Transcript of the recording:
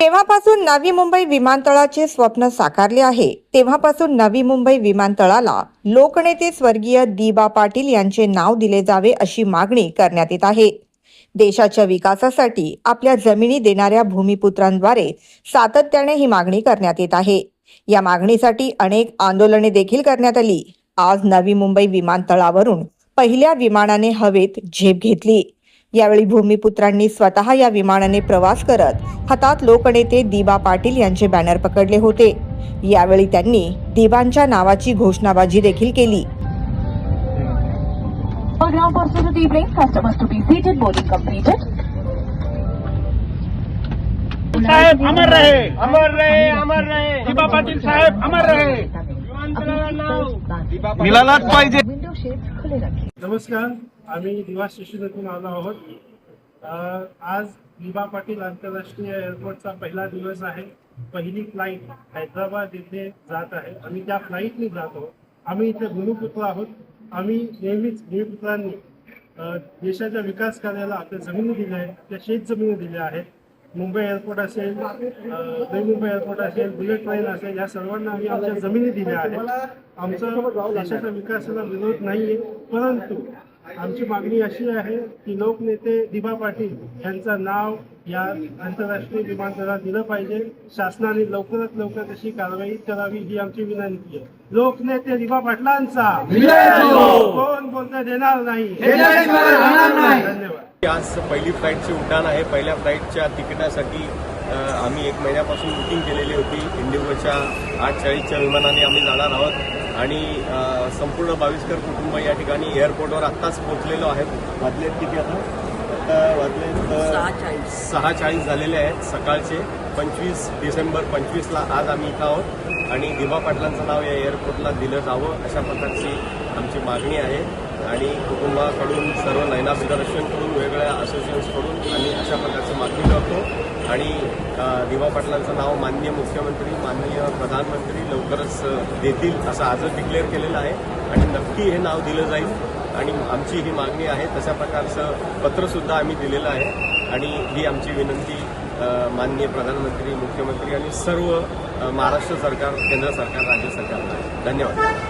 तेव्हापासून नवी मुंबई विमानतळाचे स्वप्न साकारले आहे। तेव्हापासून नवी मुंबई विमानतळाला लोकनेते स्वर्गीय दी.बा. पाटील यांचे नाव दिले जावे अशी मागणी करण्यात येत आहे। देशाच्या विकासासाठी आपल्या जमिनी देणाऱ्या भूमिपुत्रांद्वारे सातत्याने ही मागणी करण्यात येत आहे। या मागणीसाठी अनेक आंदोलने देखील करण्यात आली। आज नवी मुंबई विमानतळावरून पहिल्या विमानाने हवेत झेप घेतली। यावेळी भूमिपुत्रांनी स्वतः या विमानाने प्रवास करत हातात लोकनेते दी.बा. पाटील यांचे बॅनर पकडले होते। यावेळी त्यांनी दीबांच्या नावाची घोषणाबाजी देखील केली। साहेब अमर रहे, अमर रहे, अमर रहे। दी.बा. पाटील साहेब अमर रहे। मिळालाच पाहिजे। नमस्कार, आम्ही दिवा स्टेशनतून आलो आहोत। आज दी.बा. पाटील आंतरराष्ट्रीय एअरपोर्टचा पहिला दिवस आहे। पहिली फ्लाईट हैदराबाद येथे जात आहे। आम्ही त्या फ्लाईटने जात आहोत। आम्ही इथे भूमिपुत्र आहोत। आम्ही नेहमीच भूमिपुत्रांनी देशाच्या विकास कार्याला आपल्या जमिनी दिल्या आहेत, आपल्या शेत जमिनी दिल्या आहेत। मुंबई एअरपोर्ट असेल, नवी मुंबई एअरपोर्ट असेल, बुलेट ट्रेन असेल, या सर्वांना आम्ही आमच्या जमिनी दिल्या आहेत। आमचा देशाच्या विकासाला विरोध नाहीये, परंतु आमची मागणी अशी आहे की लोकनेते दी.बा. पाटील यांचं नाव या आंतरराष्ट्रीय विमानतळात दिलं पाहिजे। शासनाने लवकरात लवकर तशी कारवाई करावी ही आमची विनंती आहे। लोकनेते दी.बा. पाटलांचा कोण बोलता देणार नाही। धन्यवाद। आज पहिली फ्लाईटची उड्डाण आहे। पहिल्या फ्लाईटच्या तिकिटासाठी आम्ही 1 महिन्यापासून बुकिंग केलेली होती। इंडिगोच्या 8:40च्या विमानाने आम्ही जाणार आहोत आणि संपूर्ण 22कर कुटुंब या ठिकाणी एअरपोर्टवर आत्ताच पोहोचलेलो आहेत। वाजलेत किती आता? वाजलेत 6:40 झालेले आहेत सकाळचे। 25 डिसेंबर 25ला आज आम्ही इथं आहोत आणि दी.बा. पाटलांचं नाव या एअरपोर्टला दिलं जावं अशा प्रकारची आमची मागणी आहे आणि कुटुंबाकडून सर्व नयना दर्शनकडून वेगवेगळ्या असोसिएशन्सकडून आम्ही अशा प्रकारची मागणी करतो आणि दी.बा. पाटलांचं नाव माननीय मुख्यमंत्री, माननीय प्रधानमंत्री लवकरच देतील असं आजच डिक्लेअर केलेलं आहे आणि नक्की हे नाव दिलं जाईल आणि आमची ही मागणी आहे। तशा प्रकारचं पत्रसुद्धा आम्ही दिलेलं आहे आणि ही आमची विनंती माननीय प्रधानमंत्री, मुख्यमंत्री आणि सर्व महाराष्ट्र सरकार, केंद्र सरकार, राज्य सरकारला आहे। धन्यवाद।